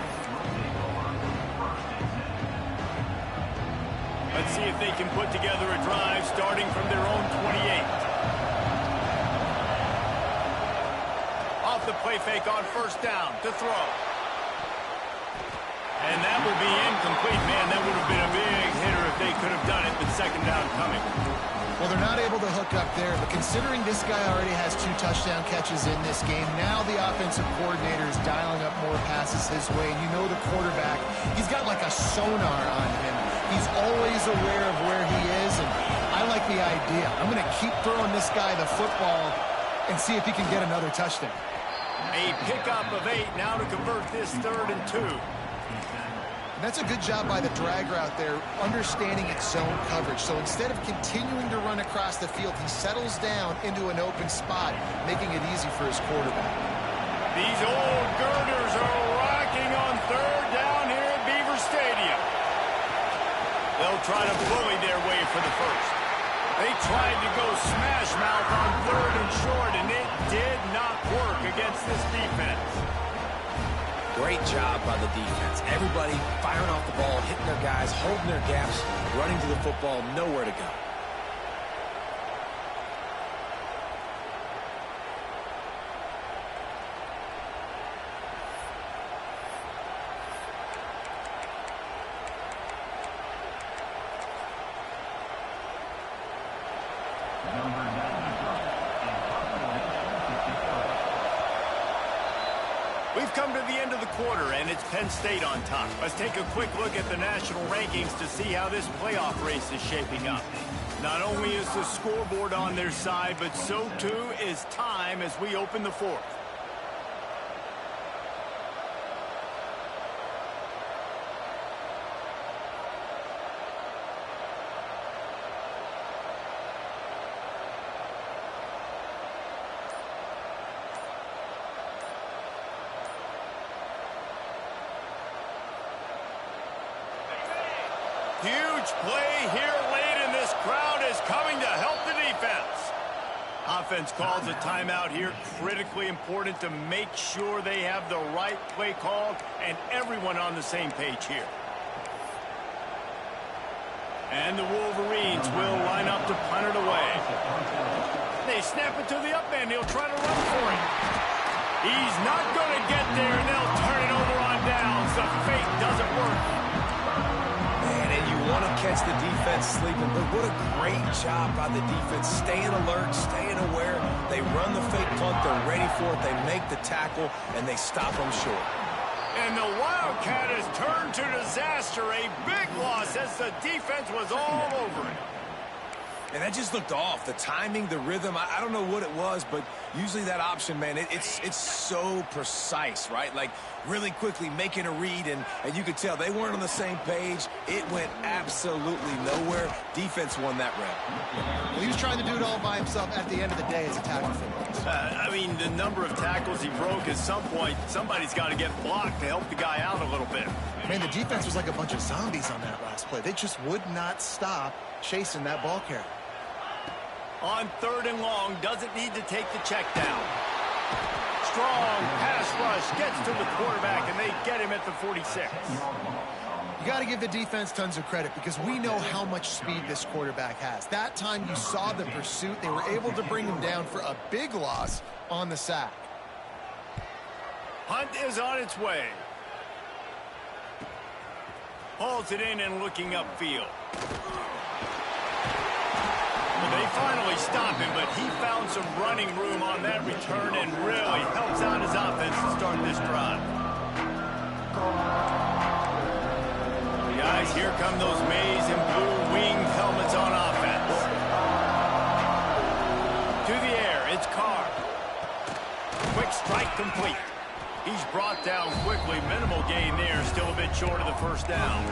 Let's see if they can put together a drive starting from their own 28. Off the play fake on 1st down to throw. And that will be incomplete. Man, that would have been a big hitter if they could have done it, but 2nd down coming. Well, they're not able to hook up there, but considering this guy already has 2 touchdown catches in this game, now the offensive coordinator is dialing up more passes his way. And you know the quarterback, he's got like a sonar on him. He's always aware of where he is, and I like the idea. I'm going to keep throwing this guy the football and see if he can get another touchdown. A pickup of 8 now to convert this 3rd and 2. That's a good job by the drag route there, understanding its zone coverage. So instead of continuing to run across the field, he settles down into an open spot, making it easy for his quarterback. These old girders are rocking on 3rd down here at Beaver Stadium. They'll try to bully their way for the first. They tried to go smash mouth on 3rd and short, and it did not work against this defense. Great job by the defense. Everybody firing off the ball, hitting their guys, holding their gaps, running to the football, nowhere to go. We've come to the end of the quarter, and it's Penn State on top. Let's take a quick look at the national rankings to see how this playoff race is shaping up. Not only is the scoreboard on their side, but so too is time as we open the 4th. Huge play here late, and this crowd is coming to help the defense. Offense calls a timeout here. Critically important to make sure they have the right play called and everyone on the same page here. And the Wolverines will line up to punt it away. They snap it to the up end. He'll try to run for it. He's not going to get there, and they'll turn it over on downs. The fake doesn't work. Man, and you want to catch the defense sleeping, but what a great job by the defense. Staying alert, staying aware. They run the fake punt. They're ready for it. They make the tackle, and they stop them short. And the Wildcat has turned to disaster. A big loss as the defense was all over it. And that just looked off. The timing, the rhythm, I don't know what it was, but usually that option, man, it's so precise, right? Like, really quickly making a read, and you could tell they weren't on the same page. It went absolutely nowhere. Defense won that rep. Well, he was trying to do it all by himself. At the end of the day, it's a tackle football. I mean, the number of tackles he broke, at some point, somebody's got to get blocked to help the guy out a little bit. Man, the defense was like a bunch of zombies on that last play. They just would not stop chasing that ball carrier. On 3rd and long, doesn't need to take the check down. Strong pass rush, gets to the quarterback, and they get him at the 46. You got to give the defense tons of credit because we know how much speed this quarterback has. That time you saw the pursuit. They were able to bring him down for a big loss on the sack. Hunt is on its way. Hauls it in and looking upfield. They finally stop him, but he found some running room on that return and really helps out his offense to start this drive. Guys, here come those maize and blue winged helmets on offense. To the air, it's Carr. Quick strike complete. He's brought down quickly. Minimal gain there, still a bit short of the first down.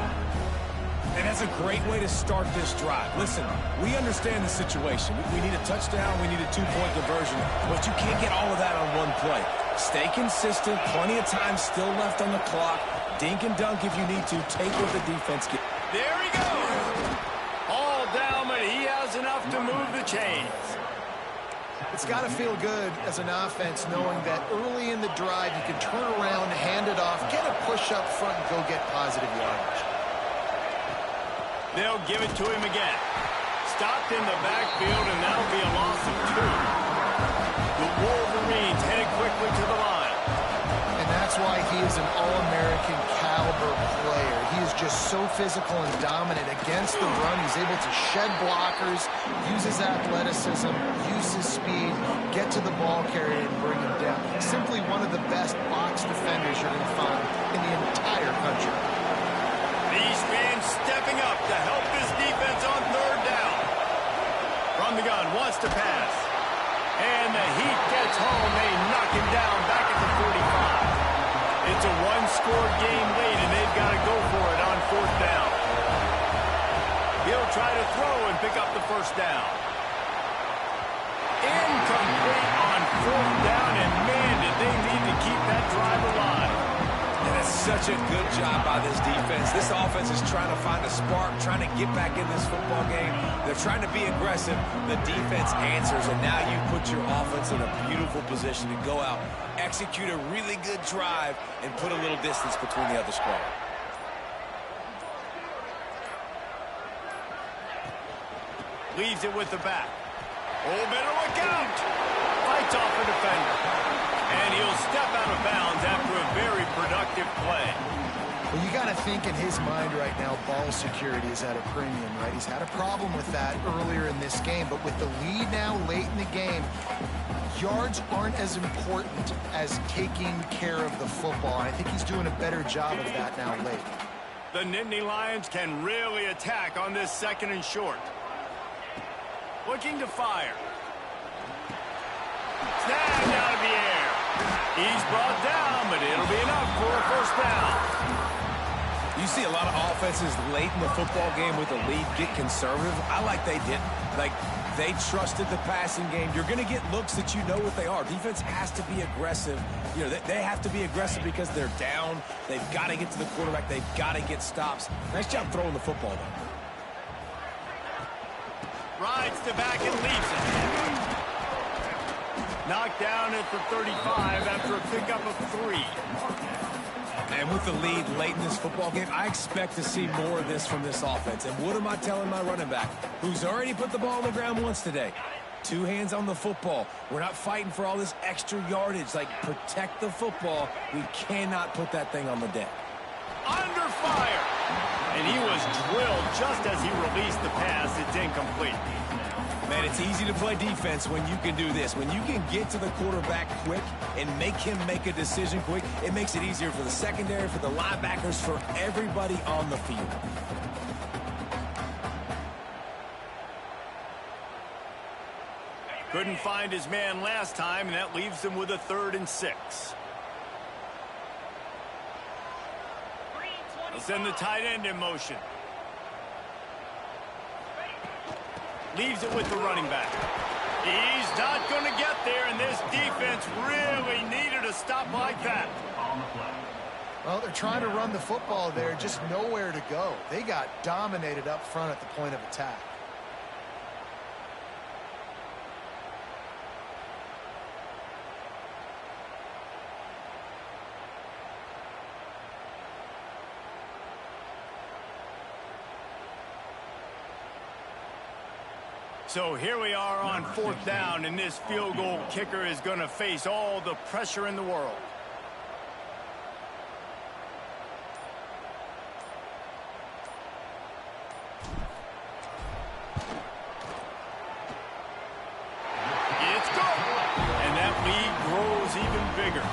And that's a great way to start this drive. Listen, we understand the situation. We need a touchdown, we need a 2-point conversion, but you can't get all of that on one play. Stay consistent, plenty of time still left on the clock. Dink and dunk if you need to. Take what the defense gets. There he goes. All down, but he has enough to move the chains. It's got to feel good as an offense knowing that early in the drive you can turn around, hand it off, get a push up front, and go get positive yardage. They'll give it to him again. Stopped in the backfield, and that'll be a loss of 2. The Wolverines headed quickly to the line. And that's why he is an All-American caliber player. He is just so physical and dominant against the run. He's able to shed blockers, use his athleticism, use his speed, get to the ball carrier, and bring him down. Simply one of the best box defenders you're going to find in the entire country. These fans stepping up to help this defense on 3rd down. From the gun, wants to pass. And the heat gets home. They knock him down back at the 45. It's a 1-score game late, and they've got to go for it on 4th down. He'll try to throw and pick up the 1st down. Incomplete on 4th down, and man, did they need to keep that drive alive. And it's such a good job by this defense. This offense is trying to find a spark, trying to get back in this football game. They're trying to be aggressive. The defense answers, and now you put your offense in a beautiful position to go out, execute a really good drive, and put a little distance between the other squad. Leaves it with the back. Oh, better look out. Fights off a defender. And he'll step out of bounds after a very productive play. Well, you got to think in his mind right now, ball security is at a premium, right? He's had a problem with that earlier in this game, but with the lead now late in the game, yards aren't as important as taking care of the football. I think he's doing a better job of that now late. The Nittany Lions can really attack on this 2nd and short. Looking to fire. Snapped out of the air. He's brought down, but it'll be enough for a 1st down. You see a lot of offenses late in the football game with a lead get conservative. I like they didn't. Like, They trusted the passing game. You're going to get looks that you know what they are. Defense has to be aggressive. You know, they have to be aggressive because they're down. They've got to get to the quarterback. They've got to get stops. Nice job throwing the football, though. Rides to back and leaves it. Knocked down at the 35 after a pickup of 3. And with the lead late in this football game, I expect to see more of this from this offense. And what am I telling my running back, who's already put the ball on the ground once today? 2 hands on the football. We're not fighting for all this extra yardage. Like, protect the football. We cannot put that thing on the deck. Under fire. And he was drilled just as he released the pass. It's incomplete. Man, it's easy to play defense when you can do this. When you can get to the quarterback quick and make him make a decision quick, it makes it easier for the secondary, for the linebackers, for everybody on the field. Couldn't find his man last time, and that leaves him with a 3rd and 6. He'll send the tight end in motion. Leaves it with the running back. He's not going to get there, and this defense really needed a stop like that. Well, they're trying to run the football there, just nowhere to go. They got dominated up front at the point of attack. So here we are on 4th down, and this field goal kicker is going to face all the pressure in the world. It's good. And that lead grows even bigger.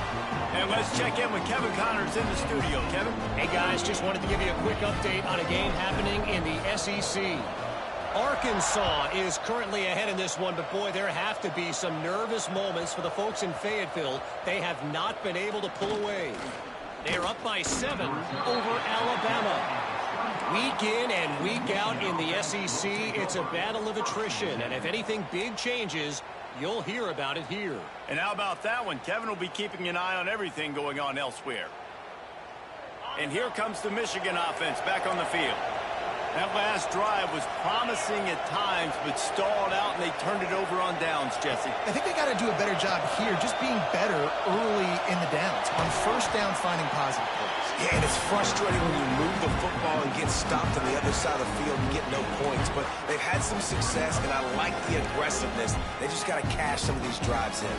And let's check in with Kevin Connors in the studio. Kevin? Hey, guys, just wanted to give you a quick update on a game happening in the SEC. Arkansas is currently ahead in this one, but boy, there have to be some nervous moments for the folks in Fayetteville. They have not been able to pull away. They're up by 7 over Alabama. Week in and week out in the SEC, it's a battle of attrition, and if anything big changes, you'll hear about it here. And how about that one? Kevin will be keeping an eye on everything going on elsewhere. And here comes the Michigan offense back on the field. That last drive was promising at times, but stalled out, and they turned it over on downs, Jesse. I think they got to do a better job here, just being better early in the downs. On 1st down, finding positive plays. Yeah, and it's frustrating when you move the football and get stopped on the other side of the field and get no points. But they've had some success, and I like the aggressiveness. They just got to cash some of these drives in.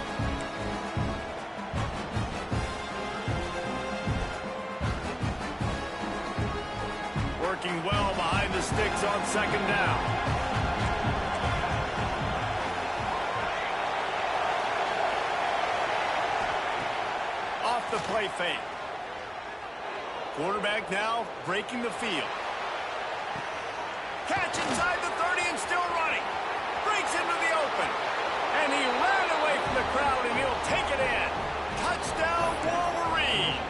Working well behind the sticks on 2nd down. Off the play fake. Quarterback now breaking the field. Catch inside the 30 and still running. Breaks into the open. And he ran away from the crowd, and he'll take it in. Touchdown, Wolverines.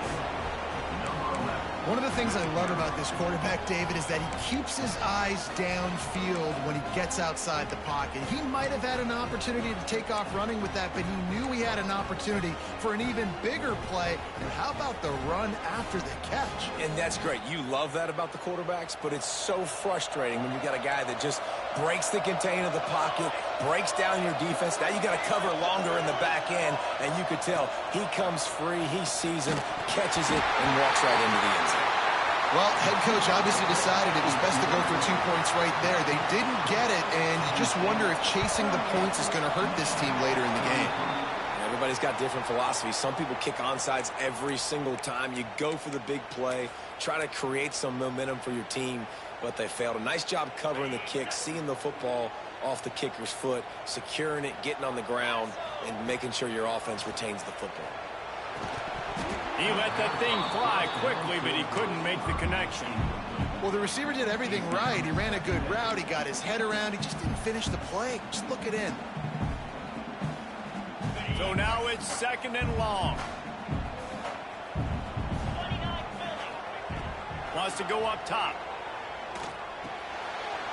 One of the things I love about this quarterback, David, is that he keeps his eyes downfield when he gets outside the pocket. He might have had an opportunity to take off running with that, but he knew he had an opportunity for an even bigger play. And how about the run after the catch? And that's great. You love that about the quarterbacks, but it's so frustrating when you got a guy that just breaks the contain of the pocket, breaks down your defense. Now you got to cover longer in the back end, and you could tell he comes free, he sees him, catches it, and walks right into the end zone. Well, head coach obviously decided it was best to go for 2 points right there. They didn't get it, and you just wonder if chasing the points is going to hurt this team later in the game. Everybody's got different philosophies. Some people kick onside every single time. You go for the big play, try to create some momentum for your team, but they failed. A nice job covering the kick, seeing the football off the kicker's foot, securing it, getting on the ground, and making sure your offense retains the football. He let that thing fly quickly, but he couldn't make the connection. Well, the receiver did everything right. He ran a good route. He got his head around. He just didn't finish the play. Just look it in. So now it's 2nd and long. Wants to go up top.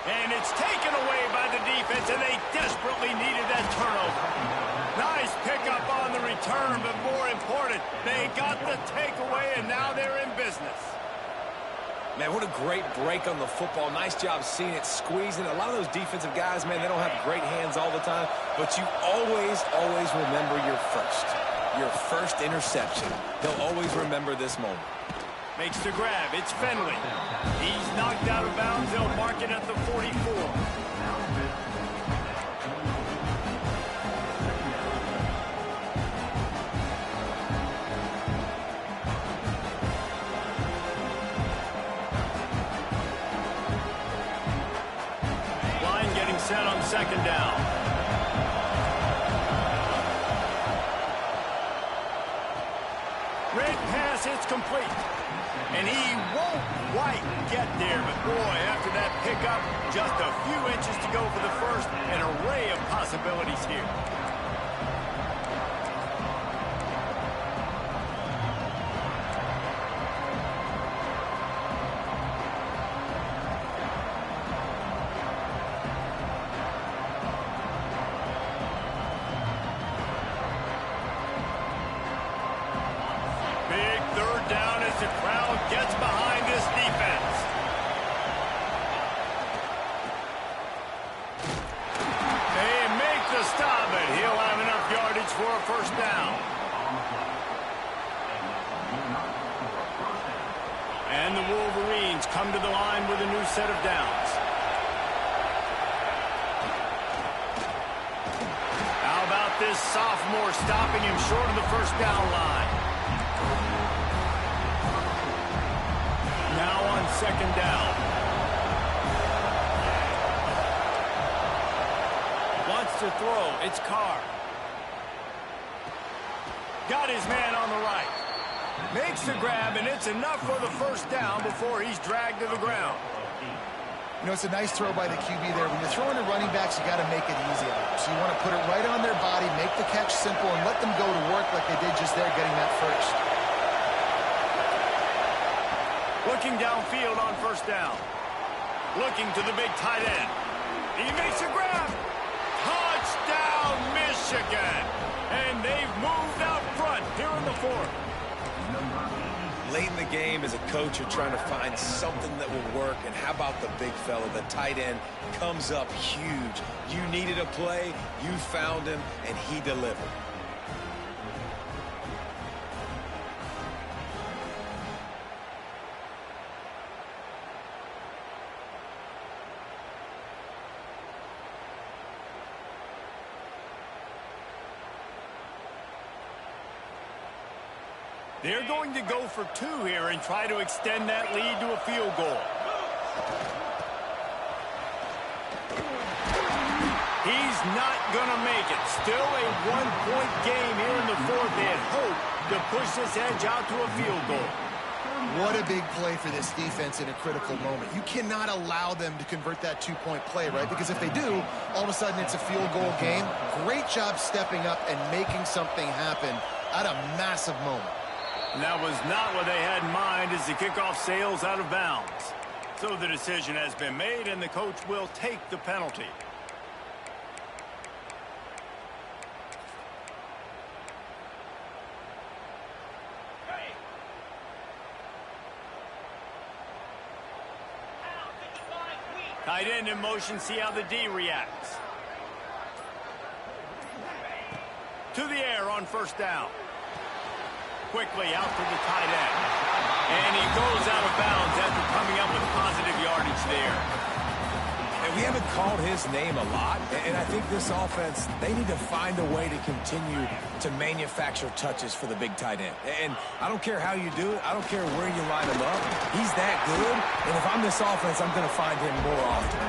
And it's taken away by the defense, and they desperately needed that turnover. Nice pickup on the return, but more important, they got the takeaway, and now they're in business. Man, what a great break on the football. Nice job seeing it, squeezing. A lot of those defensive guys, man, they don't have great hands all the time, but you always, always remember your first interception. They'll always remember this moment. Makes the grab. It's Finley. He's knocked out of bounds. They'll mark it at the 44. Set on second down. Red pass, it's complete. And he won't quite get there, but boy, after that pickup, just a few inches to go for the first. An array of possibilities here. Gets behind this defense. They make the stop, and he'll have enough yardage for a first down. And the Wolverines come to the line with a new set of downs. How about this sophomore stopping him short of the first down line? Now on second down. Wants to throw. It's Carr. Got his man on the right. Makes the grab, and it's enough for the first down before he's dragged to the ground. You know, it's a nice throw by the QB there. When you're throwing to running backs, you got to make it easy on them. So you want to put it right on their body, make the catch simple, and let them go to work like they did just there getting that first. Looking downfield on first down. Looking to the big tight end. He makes a grab. Touchdown, Michigan. And they've moved out front here in the fourth. Late in the game, as a coach, you're trying to find something that will work. And how about the big fella? The tight end comes up huge. You needed a play. You found him, and he delivered. They're going to go for two here and try to extend that lead to a field goal. He's not going to make it. Still a one-point game here in the fourth. They had hoped to push this edge out to a field goal. What a big play for this defense in a critical moment. You cannot allow them to convert that two-point play, right? Because if they do, all of a sudden it's a field goal game. Great job stepping up and making something happen at a massive moment. And that was not what they had in mind as the kickoff sails out of bounds. So the decision has been made, and the coach will take the penalty. Tight end in motion, see how the D reacts. To the air on first down. Quickly out to the tight end. And he goes out of bounds after coming up with positive yardage there. And we haven't called his name a lot, and I think this offense, they need to find a way to continue to manufacture touches for the big tight end. And I don't care how you do it. I don't care where you line him up. He's that good, and if I'm this offense, I'm going to find him more often.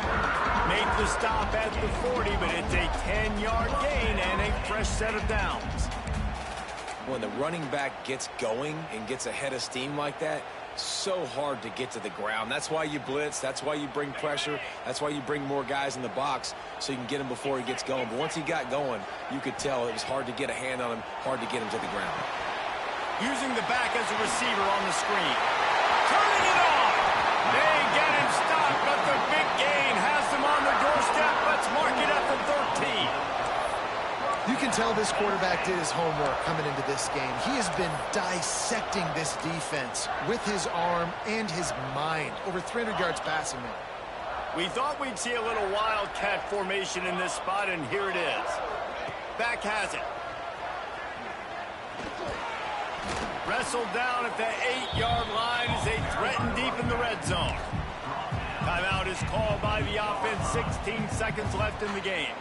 Make the stop at the 40, but it's a 10-yard gain and a fresh set of downs. When the running back gets going and gets ahead of steam like that, so hard to get to the ground. That's why you blitz. That's why you bring pressure. That's why you bring more guys in the box so you can get him before he gets going. But once he got going, you could tell it was hard to get a hand on him, hard to get him to the ground. Using the back as a receiver on the screen. Turning it off. They get him stopped, but the big gain has the tell this quarterback did his homework coming into this game. He has been dissecting this defense with his arm and his mind. Over 300 yards passing now. We thought we'd see a little wildcat formation in this spot, and here it is. Back has it. Wrestled down at the 8-yard line as they threaten deep in the red zone. Timeout is called by the offense. 16 seconds left in the game.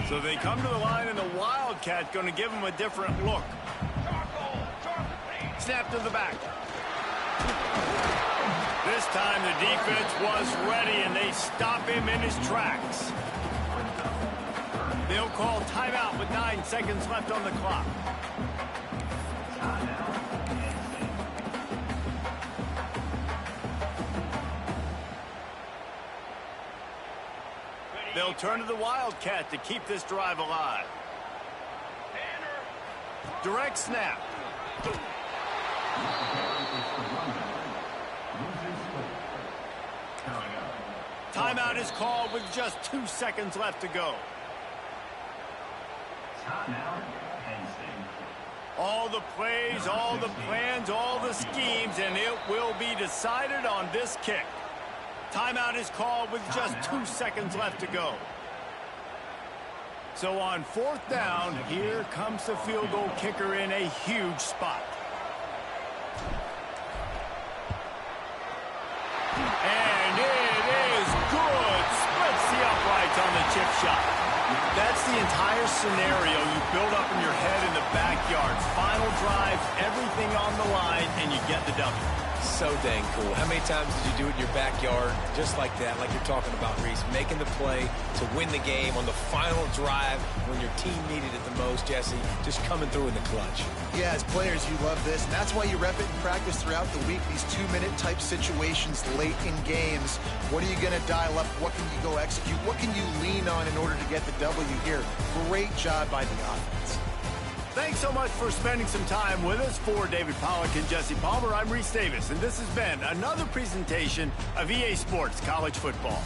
So they come to the line, and the Wildcat going to give them a different look. Snap to the back. This time the defense was ready, and they stop him in his tracks. They'll call timeout with 9 seconds left on the clock. They'll turn to the Wildcat to keep this drive alive. Direct snap. Timeout is called with just 2 seconds left to go. All the plays, all the plans, all the schemes, and it will be decided on this kick. Timeout is called with just 2 seconds left to go. So on 4th down, here comes the field goal kicker in a huge spot. And it is good. Splits the uprights on the chip shot. That's the entire scenario you build up in your head in the backyard. Final drive, everything on the line, and you get the W. So dang cool. How many times did you do it in your backyard just like that, like you're talking about, Reese? Making the play to win the game on the final drive when your team needed it the most, Jesse. Just coming through in the clutch. Yeah, as players, you love this, and that's why you rep it in practice throughout the week. These 2-minute type situations late in games. What are you going to dial up? What can you go execute? What can you lean on in order to get the W here? Great job by the offense. Thanks so much for spending some time with us. For David Pollack and Jesse Palmer, I'm Reese Davis, and this has been another presentation of EA Sports College Football.